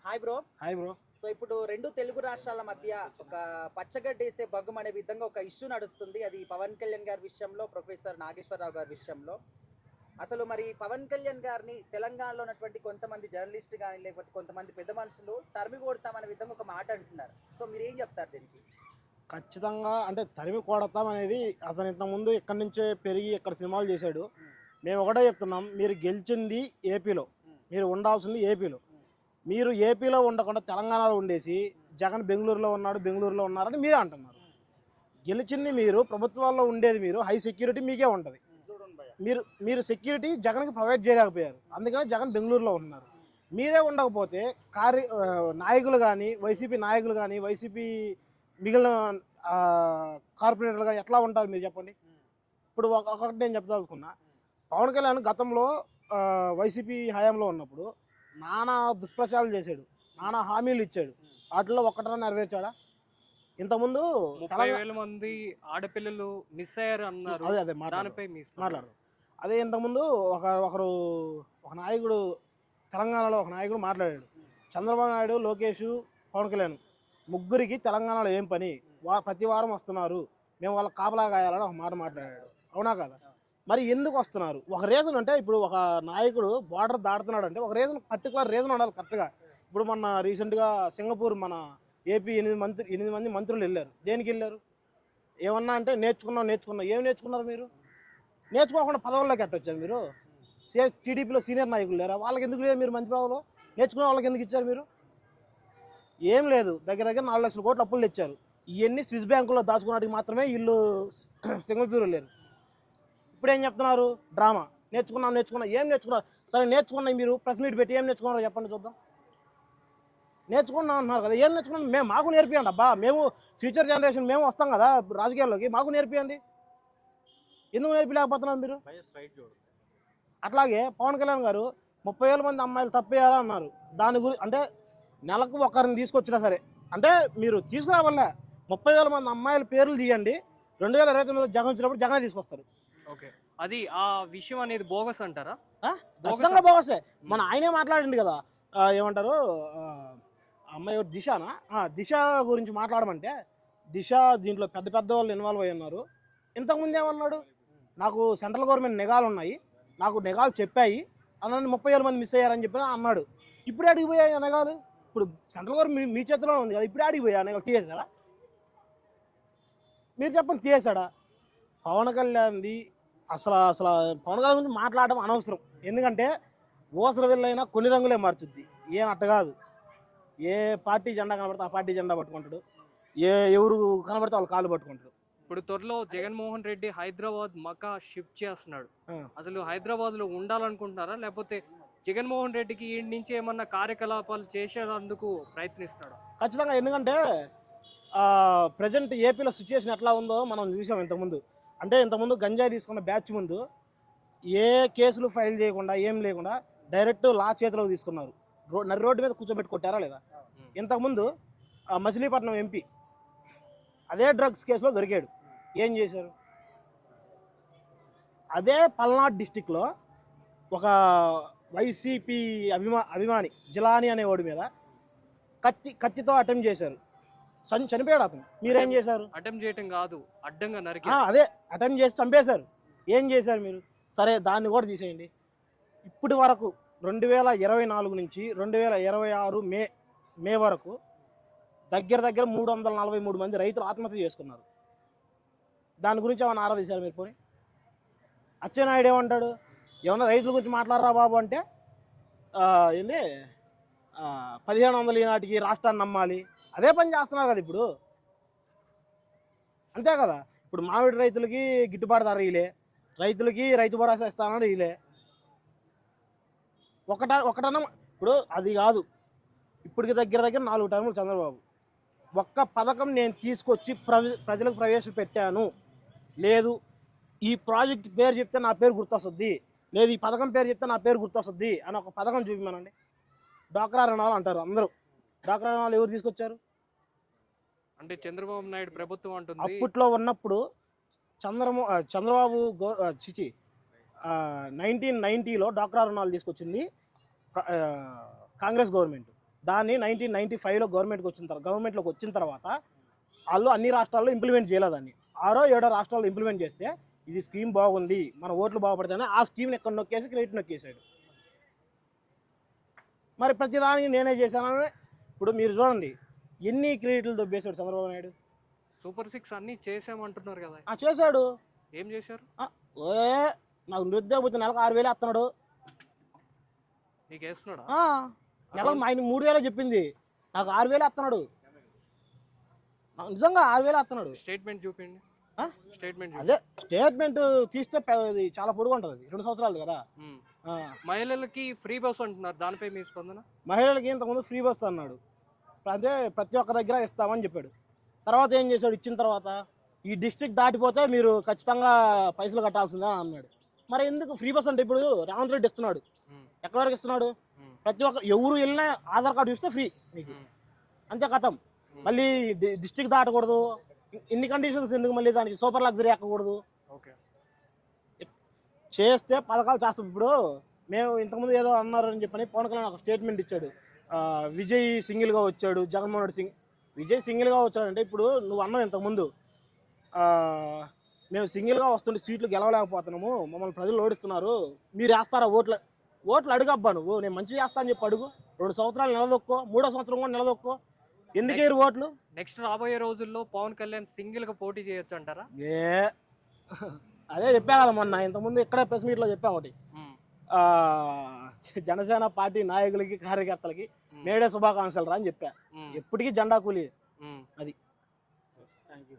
Hi bro. Hi bro. So ఇప్పుడు రెండు తెలుగు రాష్ట్రాల మధ్య ఒక పచ్చగడ్డేసే బగ్గం అనే విధంగా ఒక ఇష్యూ నడుస్తుంది. అది పవన్ కళ్యాణ్ గారి విషయంలో, ప్రొఫెసర్ నాగేశ్వరరావు గారి విషయంలో. అసలు మరి పవన్ కళ్యాణ్ గారిని తెలంగాణలో ఉన్నటువంటి కొంతమంది జర్నలిస్ట్ కానీ, లేకపోతే కొంతమంది పెద్ద మనుషులు తరిమి కొడతామనే విధంగా ఒక మాట అంటున్నారు. సో మీరేం చెప్తారు దీనికి? ఖచ్చితంగా అంటే తరిమి కొడతాం అనేది అతను ఇంతకుముందు ఇక్కడి నుంచే పెరిగి ఇక్కడ సినిమాలు చేశాడు. ఉమ్, మేము ఒకటే చెప్తున్నాం, మీరు గెలిచింది ఏపీలో, ఉమ్, మీరు ఉండాల్సింది ఏపీలో. ఉమ్, మీరు ఏపీలో ఉండకుండా తెలంగాణలో ఉండేసి జగన్ బెంగళూరులో ఉన్నాడు, బెంగళూరులో ఉన్నారని మీరే అంటున్నారు. గెలిచింది మీరు, ప్రభుత్వాల్లో ఉండేది మీరు, హై సెక్యూరిటీ మీకే ఉంటుంది. మీరు మీరు సెక్యూరిటీ జగన్కి ప్రొవైడ్ చేయలేకపోయారు, అందుకని జగన్ బెంగళూరులో ఉంటున్నారు. మీరే ఉండకపోతే నాయకులు కానీ, వైసీపీ నాయకులు కానీ, వైసీపీ మిగిలిన కార్పొరేటర్లు కానీ ఎట్లా ఉంటారు మీరు చెప్పండి. ఇప్పుడు ఒకటి నేను చెప్తానుకున్నా, పవన్ కళ్యాణ్ గతంలో వైసీపీ హయాంలో ఉన్నప్పుడు నానా దుష్ప్రచారాలు చేశాడు, నానా హామీలు ఇచ్చాడు. వాటిలో ఒక్కటన్నా నెరవేర్చాడా? ఇంతకుముందు 30,000 మంది ఆడపిల్లలు మిస్ అయ్యారు అన్నారు. అదే అదే దానిపై మీ మాట్లాడరు. అదే ఇంతకుముందు ఒక నాయకుడు, తెలంగాణలో ఒక నాయకుడు మాట్లాడాడు. చంద్రబాబు నాయుడు, లోకేష్, పవన్ కళ్యాణ్ ముగ్గురికి తెలంగాణలో ఏం పని, ప్రతి వారం వస్తున్నారు, మేము వాళ్ళ కాపలా కాయాలని ఒక మాట మాట్లాడాడు. అవునా కదా? మరి ఎందుకు వస్తున్నారు? ఒక రీజన్ అంటే, ఇప్పుడు ఒక నాయకుడు బార్డర్ దాడుతున్నాడు అంటే ఒక రీజన్, పర్టికులర్ రీజన్ ఉండాలి కరెక్ట్గా. ఇప్పుడు మొన్న రీసెంట్గా సింగపూర్ మన ఏపీ 8 మంది మంత్రులు వెళ్ళారు. దేనికి వెళ్ళారు? ఏమన్నా అంటే నేర్చుకున్నాం. ఏం నేర్చుకున్నారు మీరు? నేర్చుకోకుండా పదవుల్లోకి ఎట్టొచ్చారు మీరు? టీడీపీలో సీనియర్ నాయకులు లేరా? వాళ్ళకి ఎందుకు లేదు మీరు మంత్రి పదవులు? నేర్చుకునే వాళ్ళకి ఎందుకు ఇచ్చారు మీరు? ఏం లేదు, దగ్గర 4 లక్షల కోట్ల అప్పులు తెచ్చారు. ఇవన్నీ స్విస్ బ్యాంకులో దాచుకున్నట్టుకి మాత్రమే వీళ్ళు సింగపూర్ లేరు. ఇప్పుడు ఏం చెప్తున్నారు? డ్రామా. నేర్చుకున్నాం. ఏం నేర్చుకున్నారు? సరే నేర్చుకున్నాయి, మీరు ప్రెస్ మీట్ పెట్టి ఏం నేర్చుకున్నారో చెప్పండి చూద్దాం. నేర్చుకున్నాం అంటున్నారు కదా, ఏం నేర్చుకున్నాం? మాకు నేర్పియండి అబ్బా, మేము ఫ్యూచర్ జనరేషన్, మేము వస్తాం కదా రాజకీయాల్లోకి, మాకు నేర్పియండి. ఎందుకు నేర్పిలేకపోతున్నారు మీరు? అట్లాగే పవన్ కళ్యాణ్ గారు 30,000 మంది అమ్మాయిలు తప్పేయారా అన్నారు. దాని గురించి అంటే నెలకు ఒకరిని తీసుకొచ్చినా సరే, అంటే మీరు తీసుకురావాలే, 30,000 మంది అమ్మాయిల పేర్లు తీయండి, 2029 జగన్ వచ్చినప్పుడు జగనే తీసుకొస్తారు. ఓకే, అది ఆ విషయం అనేది బోగస్ అంటారా? ఖచ్చితంగా బోగసే. మన ఆయనే మాట్లాడండి కదా, ఏమంటారు, అమ్మాయి దిశనా, దిశ గురించి మాట్లాడమంటే, దిశ దీంట్లో పెద్ద పెద్ద వాళ్ళు ఇన్వాల్వ్ అయ్యి ఉన్నారు. ఇంతకుముందు ఏమన్నాడు? నాకు సెంట్రల్ గవర్నమెంట్ నిఘాలు ఉన్నాయి, నాకు నిఘాలు చెప్పాయి అన్న, 30,000 మంది మిస్ అయ్యారని చెప్పి అన్నాడు. ఇప్పుడే అడిగిపోయాయి నిఘాలు. ఇప్పుడు సెంట్రల్ గవర్నమెంట్ మీ చేతిలో ఉంది కదా, ఇప్పుడే అడిగిపోయా నిఘాలు తీసేశారా? మీరు చెప్పండి, తీసేశాడా? పవన్ కళ్యాణ్ది అసలు అసలు పవన్ కళ్యాణ్ గురించి మాట్లాడడం అనవసరం. ఎందుకంటే ఓసర వెళ్ళైనా కొన్ని రంగులే మార్చుద్ది, ఏం అట్ట కాదు. ఏ పార్టీ జెండా కనబడితే ఆ పార్టీ జెండా పట్టుకుంటాడు, ఎవరు కనబడితే వాళ్ళు కాళ్ళు పట్టుకుంటాడు. ఇప్పుడు త్వరలో జగన్మోహన్ రెడ్డి హైదరాబాద్ మకా షిఫ్ట్ చేస్తున్నాడు. అసలు హైదరాబాద్ లో ఉండాలనుకుంటున్నారా, లేకపోతే జగన్మోహన్ రెడ్డికి ఈ నుంచి ఏమన్నా కార్యకలాపాలు చేసేందుకు ప్రయత్నిస్తాడా? ఖచ్చితంగా. ఎందుకంటే ప్రజెంట్ ఏపీలో సిచ్యువేషన్ ఎట్లా ఉందో మనం చూసాం ఇంతకుముందు. అంటే ఇంతకుముందు గంజాయి తీసుకున్న బ్యాచ్ ముందు ఏ కేసులు ఫైల్ చేయకుండా, ఏం లేకుండా డైరెక్ట్ లా చేతిలోకి తీసుకున్నారు. నరి రోడ్డు మీద కూర్చోబెట్టి కొట్టారా లేదా? ఇంతకుముందు మచిలీపట్నం ఎంపీ అదే డ్రగ్స్ కేసులో దొరికాడు. ఏం చేశారు? అదే పల్నాడు డిస్టిక్లో ఒక వైసీపీ అభిమాని జిలాని అనేవాడి మీద కత్తితో అటెంప్ట్ చేశారు, చనిపోయాడు అతను. మీరేం చేశారు? అటెంప్ట్ చేయటం కాదు, అడ్డంగా నరికి. అదే అటెంప్ట్ చేసి చంపేశారు. ఏం చేశారు మీరు? సరే దాన్ని కూడా తీసేయండి. ఇప్పటి వరకు 2024 నుంచి 2026 మే వరకు దగ్గర 343 మంది రైతులు ఆత్మహత్య చేసుకున్నారు. దాని గురించి ఏమైనా ఆరా తీశారు మీరు? పోనీ అచ్చెన్నాయుడు ఏమంటాడు? ఏమన్నా రైతుల గురించి మాట్లాడరా బాబు అంటే, ఏంది 1500 ఈనాటికి రాష్ట్రాన్ని నమ్మాలి, అదే పని చేస్తున్నారు కదా ఇప్పుడు. అంతే కదా? ఇప్పుడు మామిడి రైతులకి గిట్టుబాటు ధర ఇలే, రైతులకి రైతు భరోసా ఇస్తానని ఇలే. ఒకటన్నా ఇప్పుడు అది కాదు. ఇప్పటికి దగ్గర 4 టర్ములు చంద్రబాబు. ఒక్క పథకం నేను తీసుకొచ్చి ప్రజలకు ప్రవేశపెట్టాను, లేదు ఈ ప్రాజెక్ట్ పేరు చెప్తే నా పేరు గుర్తొస్తుంది, లేదు ఈ పథకం పేరు చెప్తే నా పేరు గుర్తొస్తుంది అని ఒక పథకం చూపిమనండి. డ్వాక్రా రుణాలు అంటారు అందరూ. డ్వాక్రా రుణాలు ఎవరు తీసుకొచ్చారు? అంటే చంద్రబాబు నాయుడు ప్రభుత్వం అంటుంది. అప్పట్లో ఉన్నప్పుడు చంద్రబాబు 1990లో డ్వాక్రా రుణాలు తీసుకొచ్చింది కాంగ్రెస్ గవర్నమెంట్. దాన్ని 1995లో గవర్నమెంట్లోకి వచ్చిన తర్వాత వాళ్ళు అన్ని రాష్ట్రాల్లో ఇంప్లిమెంట్ చేయలేదు దాన్ని. 6 or 7 రాష్ట్రాల్లో ఇంప్లిమెంట్ చేస్తే ఇది స్కీమ్ బాగుంది, మన ఓట్లు బాగుపడతాయని ఆ స్కీమ్ని ఎక్కడ నొక్కేసి క్రెడిట్ నొక్కేసాడు. మరి ప్రతిదానికి నేనే చేశానని ఇప్పుడు మీరు చూడండి ఎన్ని క్రెడిట్లు దొబ్బేశాడు చంద్రబాబు నాయుడు. సూపర్ 6 అన్ని చేసామంటున్నారు కదా, చేశాడు. ఏం చేశారు? నాకు నిరుద్యోగ నెలకు 6,000 వేస్తున్నాడు. నీకు వేస్తున్నాడా? నెలకు ఆయన 3,000 చెప్పింది, నాకు 6,000 వేస్తున్నాడు. నాకు నిజంగా 6,000 వేస్తున్నాడు. స్టేట్మెంట్ చూపిండి. స్టేట్మెంట్ అదే స్టేట్మెంట్ తీస్తే ఇది చాలా పొడుగు ఉంటుంది, 2 సంవత్సరాలు కదా. మహిళలకి ఫ్రీ బస్ అంటున్నారు, దానిపై మీ స్పందన? మహిళలకి ఇంతకుముందు ఫ్రీ బస్ అన్నాడు, అంటే ప్రతి ఒక్క దగ్గర ఇస్తామని చెప్పాడు. తర్వాత ఏం చేశాడు? ఇచ్చిన తర్వాత ఈ డిస్ట్రిక్ట్ దాటిపోతే మీరు ఖచ్చితంగా పైసలు కట్టాల్సిందే అన్నాడు. మరి ఎందుకు ఫ్రీ బస్ అంటే ఇప్పుడు రేవంత్ రెడ్డి ఇస్తున్నాడు, ఎక్కడి వరకు ఇస్తున్నాడు? ప్రతి ఒక్కరు ఎవరు వెళ్ళినా ఆధార్ కార్డు ఇస్తే ఫ్రీ మీకు, అంతే కథం. మళ్ళీ డిస్ట్రిక్ట్ దాటకూడదు, ఇన్ని కండిషన్స్ ఎందుకు? మళ్ళీ దానికి సూపర్ లగ్జరీ ఎక్కకూడదు. చేస్తే పథకాలు చేస్తాం. ఇప్పుడు మేము ఇంతకుముందు ఏదో అన్నారని చెప్పని పవన్ కళ్యాణ్ ఒక స్టేట్మెంట్ ఇచ్చాడు, విజయ్ సింగిల్గా వచ్చాడు, జగన్మోహన్ రెడ్డి విజయ్ సింగిల్గా వచ్చాడంటే ఇప్పుడు నువ్వు అన్నావు ఇంతకుముందు మేము సింగిల్గా వస్తుంటే సీట్లు గెలవలేకపోతున్నాము, మమ్మల్ని ప్రజలు ఓడిస్తున్నారు, మీరు వేస్తారా ఓట్లు అడుగబ్బా నువ్వు, నేను మంచి చేస్తా అని చెప్పి అడుగు. 2 సంవత్సరాలు నిలదొక్కో, 3వ సంవత్సరం కూడా నిలదొక్కో, ఎందుకేరు ఓట్లు? నెక్స్ట్ రాబోయే రోజుల్లో పవన్ కళ్యాణ్ సింగిల్గా పోటీ చేయొచ్చు అంటారా? అదే చెప్పా కదా మొన్న ఇంతకుముందు ఇక్కడే ప్రెస్ మీట్లో చెప్పా ఒకటి, జనసేన పార్టీ నాయకులకి కార్యకర్తలకి మేడే శుభాకాంక్షలు రా అని చెప్పా. ఎప్పటికీ జెండా కూలి అది. Thank you.